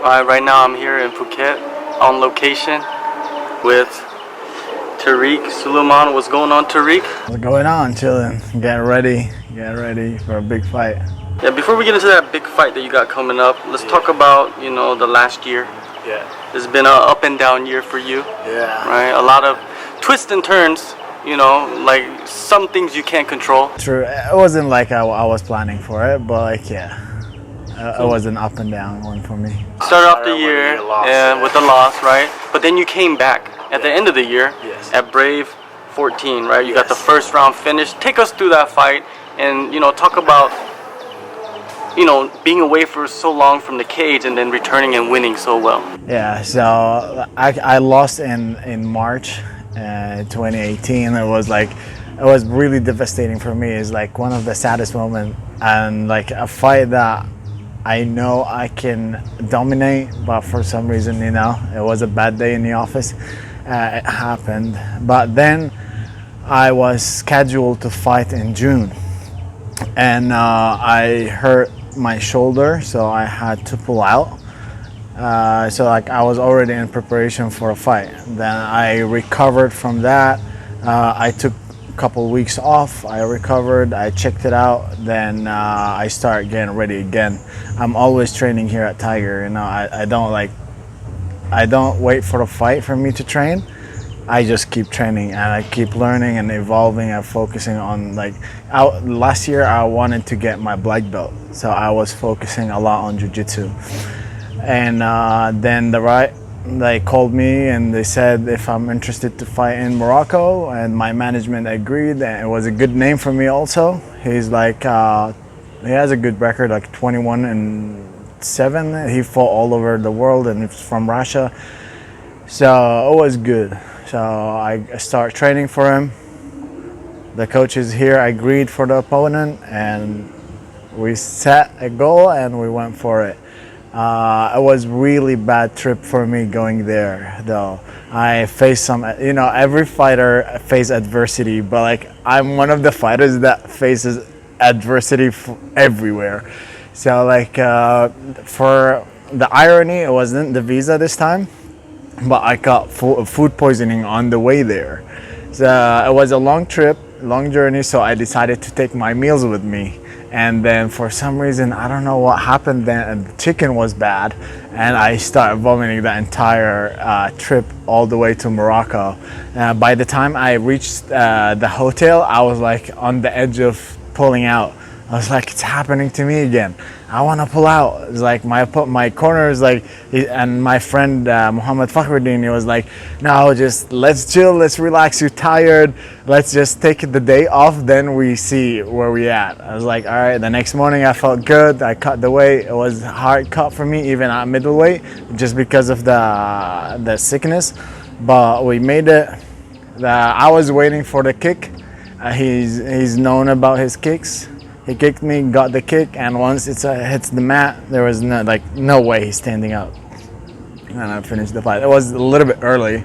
Right now I'm here in Phuket on location with Tarek Suleiman. What's going on, Tarek? What's going on? Chilling. Get ready for a big fight. Yeah, before we get into that big fight that you got coming up, let's talk about, the last year. Yeah. It's been an up and down year for you. Yeah. Right? A lot of twists and turns, like some things you can't control. True. It wasn't like I was planning for it, but it was an up and down one for me. Started off the year with the loss, right? But then you came back at the end of the year at Brave 14, right? You got the first round finish. Take us through that fight and, talk about, being away for so long from the cage and then returning and winning so well. Yeah, so I lost in March 2018. It was really devastating for me. It's like one of the saddest moments, and like a fight that I know I can dominate, but for some reason, it was a bad day in the office. It happened, but then I was scheduled to fight in June, and I hurt my shoulder, so I had to pull out. So I was already in preparation for a fight. Then I recovered from that. I took a couple weeks off. I recovered, I checked it out, then I started getting ready again. I'm always training here at Tiger. I don't wait for a fight for me to train. I just keep training and I keep learning and evolving and focusing on last year I wanted to get my black belt, so I was focusing a lot on jiu-jitsu. And then they called me and they said if I'm interested to fight in Morocco, and my management agreed, and it was a good name for me also. He's he has a good record, like 21-7. He fought all over the world and it's from Russia, so it was good. So I started training for him. The coaches here agreed for the opponent, and we set a goal and we went for it. It was really bad trip for me going there, though. I faced some, every fighter faces adversity, but I'm one of the fighters that faces adversity everywhere. So for the irony, it wasn't the visa this time, but I got food poisoning on the way there. So it was a long trip, long journey, so I decided to take my meals with me. And then for some reason, I don't know what happened then, and the chicken was bad, and I started vomiting the entire trip all the way to Morocco. By the time I reached the hotel, I was on the edge of pulling out. I was it's happening to me again. I want to pull out. It's my corner is and my friend Muhammad Fakhruddin, he was no, just let's chill, let's relax. You're tired. Let's just take the day off. Then we see where we at. I was all right. The next morning I felt good. I cut the weight. It was a hard cut for me, even at middleweight, just because of the sickness. But we made it. I was waiting for the kick. He's known about his kicks. He kicked me, got the kick, and once it hits the mat, there was no way he's standing up. And I finished the fight. It was a little bit early.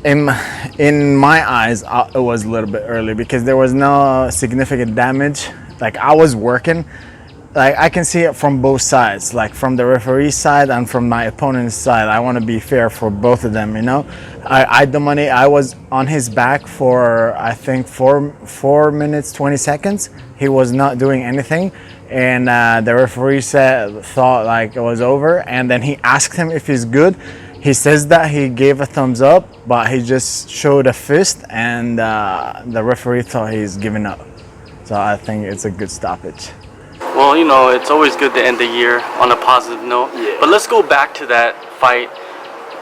In my eyes, it was a little bit early because there was no significant damage. I was working. I can see it from both sides, from the referee's side and from my opponent's side. I want to be fair for both of them, I was on his back for, I think, 4 minutes, 20 seconds. He was not doing anything. And the referee thought it was over. And then he asked him if he's good. He says that he gave a thumbs up, but he just showed a fist, and the referee thought he's giving up. So I think it's a good stoppage. Well, it's always good to end the year on a positive note. Yeah. But let's go back to that fight,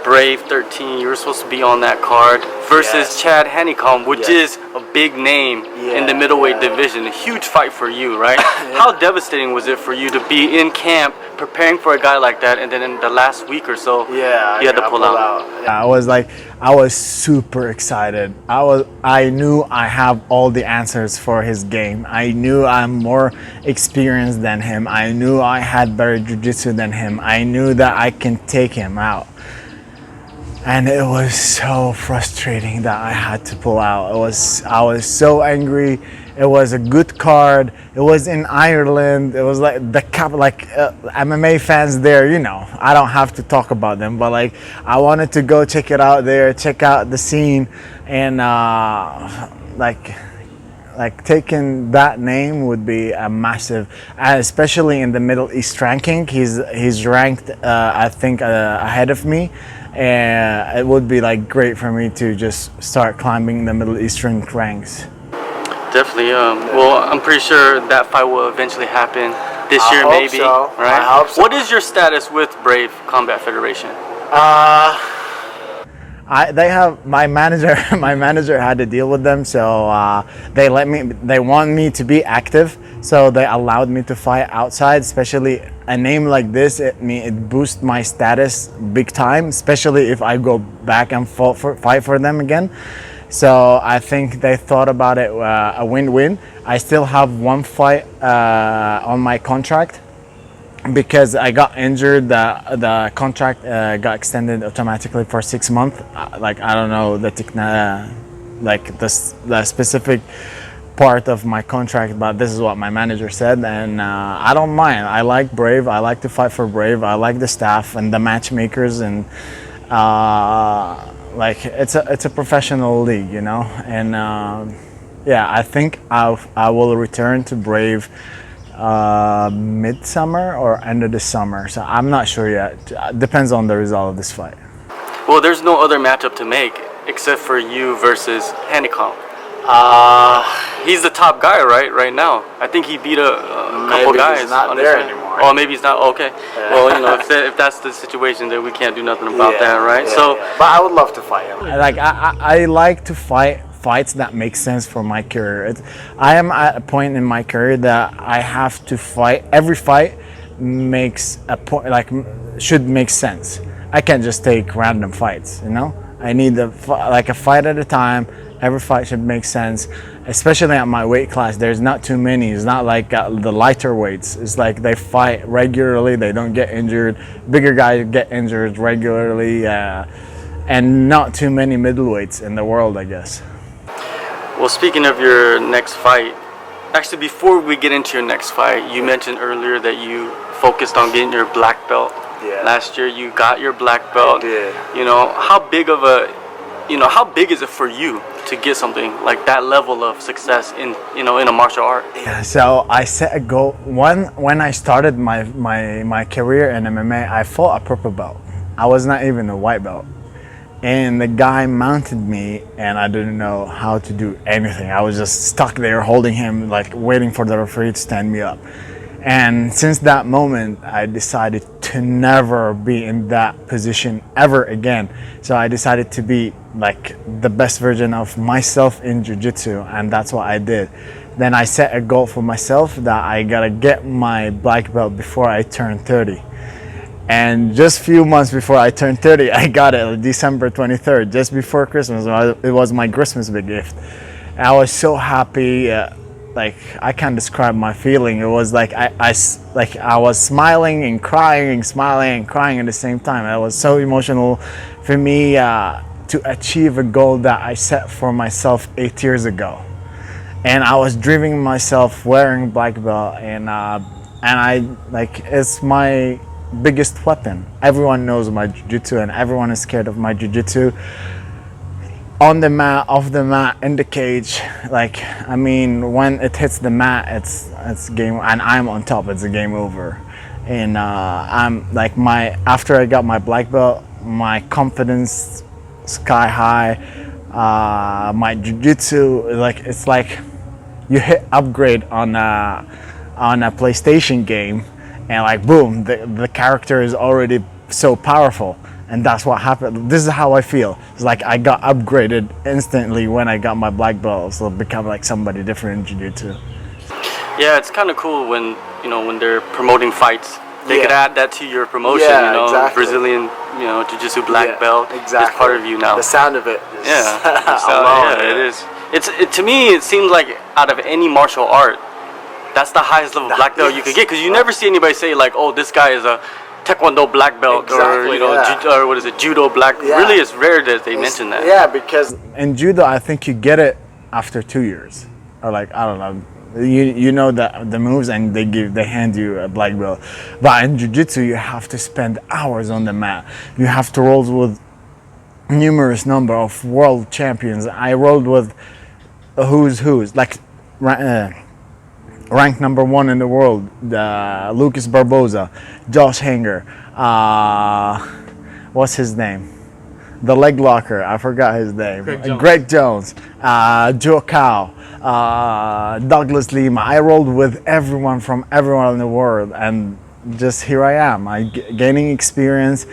Brave 13. You were supposed to be on that card versus Chad Honeycomb, which is a big name in the middleweight division. A huge fight for you, right? How devastating was it for you to be in camp preparing for a guy like that, and then in the last week or so, you had to pull out? I was super excited. I knew I have all the answers for his game. I knew I'm more experienced than him. I knew I had better jiu-jitsu than him. I knew that I can take him out. And it was so frustrating that I had to pull out. I was so angry. It was a good card. It was in Ireland. It was like the MMA fans there. You know, I don't have to talk about them, but like I wanted to go check it out there, check out the scene, and like taking that name would be a massive, especially in the Middle East ranking. He's ranked, I think, ahead of me, and it would be like great for me to just start climbing the Middle Eastern ranks. Definitely. Well, I'm pretty sure that fight will eventually happen this year, hope maybe. so. Right? I hope so. What is your status with Brave Combat Federation? They have my manager. My manager had to deal with them, so they let me. They want me to be active, so they allowed me to fight outside. Especially a name like this, it boosts my status big time. Especially if I go back and fight for them again. So I think they thought about it a win-win. I still have one fight on my contract. Because I got injured, the contract got extended automatically for 6 months. Like I don't know the specific part of my contract, but this is what my manager said, and I don't mind. I like Brave. I like to fight for Brave. I like the staff and the matchmakers, and like it's a professional league, you know. And yeah, I think I will return to Brave midsummer or end of the summer, so I'm not sure yet. Depends on the result of this fight. Well, there's no other matchup to make except for you versus Honeycomb. He's the top guy right now. I think he beat a couple guys. He's not there anymore. Oh, maybe he's not. Okay. Well, you know, if that's the situation, then we can't do nothing about that, right? But I would love to fight him. Like I like to fights that make sense for my career. I am at a point in my career that I have to fight. Every fight makes a point, like should make sense. I can't just take random fights, you know. I need a fight at a time. Every fight should make sense, especially at my weight class. There's not too many. It's not like the lighter weights. It's like they fight regularly. They don't get injured. Bigger guys get injured regularly, and not too many middleweights in the world, I guess. Well, speaking of your next fight, actually before we get into your next fight, you mentioned earlier that you focused on getting your black belt. Yeah. Last year you got your black belt. I did. You know, how big is it for you to get something like that level of success in a martial art? Yeah, so I set a goal. When I started my career in MMA, I fought a purple belt. I was not even a white belt. And the guy mounted me, and I didn't know how to do anything. I was just stuck there holding him, like waiting for the referee to stand me up. And since that moment, I decided to never be in that position ever again. So I decided to be like the best version of myself in jiu-jitsu, and that's what I did. Then I set a goal for myself that I gotta get my black belt before I turn 30. And just a few months before I turned 30, I got it December 23rd, just before Christmas. It was my Christmas big gift. And I was so happy. Like I can't describe my feeling. It was like I was smiling and crying, smiling and crying at the same time. It was so emotional for me to achieve a goal that I set for myself 8 years ago. And I was dreaming myself wearing black belt, and I like it's my biggest weapon. Everyone knows my jiu-jitsu, and everyone is scared of my jiu-jitsu. On the mat, off the mat, in the cage. Like, I mean, when it hits the mat, it's game, and I'm on top. It's a game over. And I'm like after I got my black belt, my confidence sky high. My jiu-jitsu, it's like you hit upgrade on a PlayStation game. And like boom, the character is already so powerful, and that's what happened. This is how I feel. It's like I got upgraded instantly when I got my black belt, so become like somebody different in jiu-jitsu. Yeah, it's kind of cool when they're promoting fights. They could add that to your promotion. Yeah, exactly. Brazilian, jiu-jitsu black belt. Exactly. Is part of you now. The sound of it. It is. To me, it seems like out of any martial art, that's the highest level black belt you could get, because you never see anybody say like, oh, this guy is a Taekwondo black belt, or or what is it, judo black. Really, it's rare that they mention that. Yeah, because in judo, I think you get it after 2 years or like I don't know. You know the moves and they hand you a black belt. But in jiu-jitsu you have to spend hours on the mat. You have to roll with numerous number of world champions. I rolled with who's like ranked number 1 in the world, Lucas Barboza, Josh Hanger, what's his name? The leg locker, I forgot his name. Greg Jones, Joe Cow, Douglas Lima. I rolled with everyone from everyone in the world, and just here I am. Gaining experience,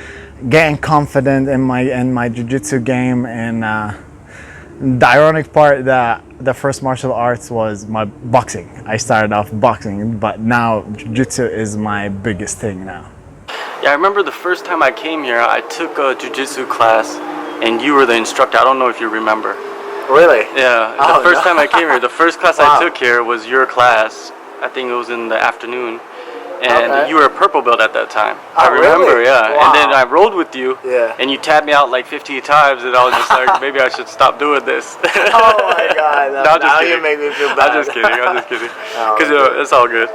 getting confident in my jiu-jitsu game, and the ironic part that the first martial arts was my boxing. I started off boxing, but now jiu-jitsu is my biggest thing now. Yeah, I remember the first time I came here, I took a jiu-jitsu class, and you were the instructor. I don't know if you remember. Really? Yeah, the first time I came here, the first class I took here was your class. I think it was in the afternoon. And you were a purple belt at that time. I remember, really? yeah. Wow. And then I rolled with you, Yeah. and you tapped me out like 15 times, and I was just like, maybe I should stop doing this. Oh my God! Now you make me feel bad. I'm just kidding. Oh, Because it's all good.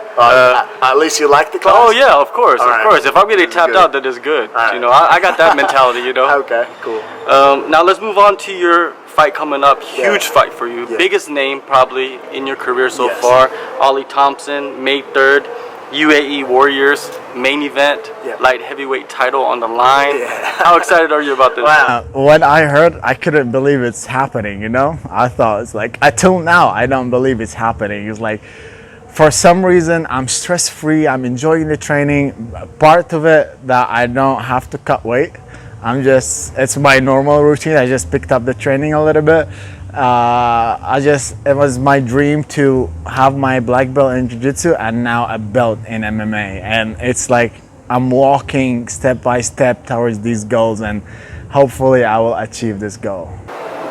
at least you like the class. Oh yeah, of course, All right. of course. If I'm getting tapped good. out, then it's good. All You know, I got that mentality. You know. Okay, cool. Now let's move on to your fight coming up. Huge fight for you. Yeah. Biggest name probably in your career so Yes. far. Oli Thompson, May 3rd. UAE Warriors main event, light heavyweight title on the line. Yeah. How excited are you about this? Wow. When I heard, I couldn't believe it's happening, you know? I thought it's like, until now, I don't believe it's happening. It's like, for some reason, I'm stress-free, I'm enjoying the training. Part of it that I don't have to cut weight. It's my normal routine. I just picked up the training a little bit. It was my dream to have my black belt in jiu-jitsu and now a belt in MMA, and it's like I'm walking step by step towards these goals, and hopefully I will achieve this goal.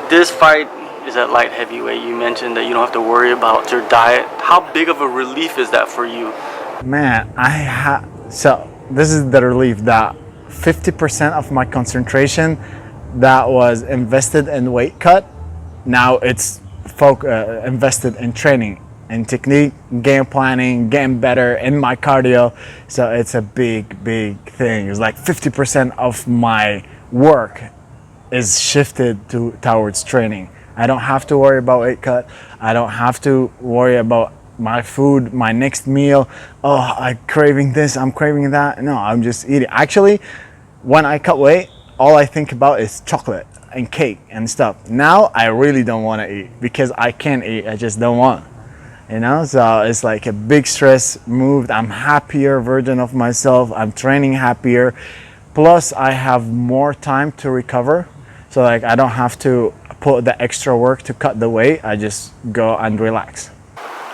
This fight is at light heavyweight. You mentioned that you don't have to worry about your diet. How big of a relief is that for you? Man, so this is the relief that 50% of my concentration that was invested in weight cut, now it's invested in training and technique, game planning, getting better in my cardio. So it's a big thing. It's like 50% of my work is shifted towards training. I don't have to worry about weight cut. I don't have to worry about my food, my next meal. Oh, I'm craving this, I'm craving that. No, I'm just eating. Actually, when I cut weight, all I think about is chocolate and cake and stuff. Now I really don't want to eat because I can't eat. I just don't want, you know. So it's like a big stress moved. I'm happier version of myself. I'm training happier. Plus I have more time to recover. So like I don't have to put the extra work to cut the weight. I just go and relax.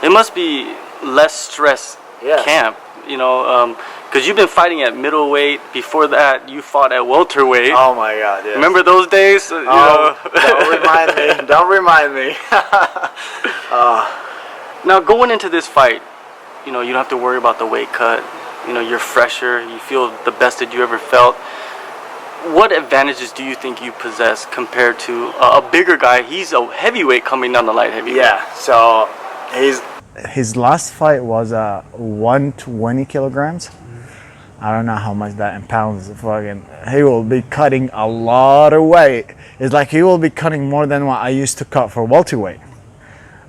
It must be less stress camp, you know, because you've been fighting at middleweight. Before that, you fought at welterweight. Oh my God! Yes. Remember those days? You know? Don't remind me. Don't remind me. Now going into this fight, you know, you don't have to worry about the weight cut. You know, you're fresher. You feel the best that you ever felt. What advantages do you think you possess compared to a bigger guy? He's a heavyweight coming down the light heavyweight. Yeah. So his last fight was 120 kilograms. I don't know how much that in pounds. Fucking, he will be cutting a lot of weight. It's like he will be cutting more than what I used to cut for welterweight.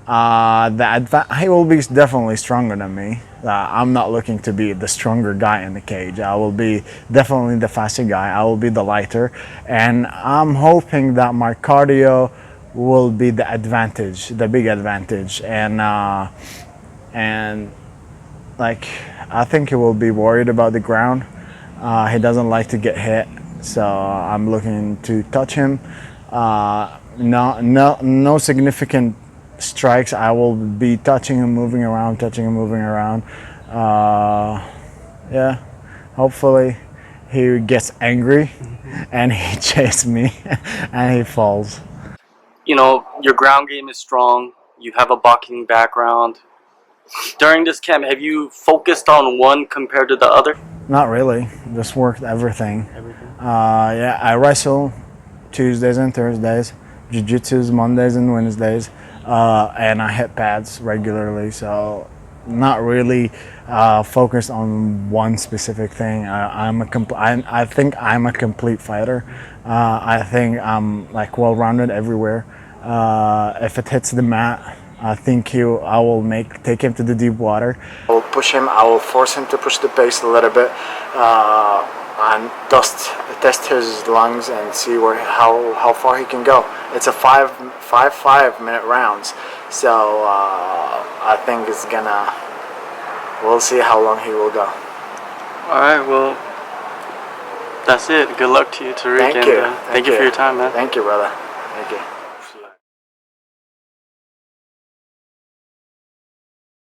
He will be definitely stronger than me. I'm not looking to be the stronger guy in the cage. I will be definitely the faster guy. I will be the lighter, and I'm hoping that my cardio will be the advantage, the big advantage, and like I think he will be worried about the ground. He doesn't like to get hit, so I'm looking to touch him. No significant strikes. I will be touching him, moving around, yeah, hopefully he gets angry and he chases me and he falls. You know, your ground game is strong. You have a boxing background. During this camp, have you focused on one compared to the other? Not really. Just worked everything. Yeah, I wrestle Tuesdays and Thursdays. Jiu-jitsu Mondays and Wednesdays. and I hit pads regularly. So not really focused on one specific thing. I think I'm a complete fighter. I think I'm like well-rounded everywhere. If it hits the mat, I think I will take him to the deep water. I will push him. I will force him to push the pace a little bit, and test his lungs and see how far he can go. It's a 5-minute rounds, so I think it's gonna. We'll see how long he will go. All right, well, that's it. Good luck to you, Tarek. Thank you. Thank you for your time, man. Thank you, brother. Thank you.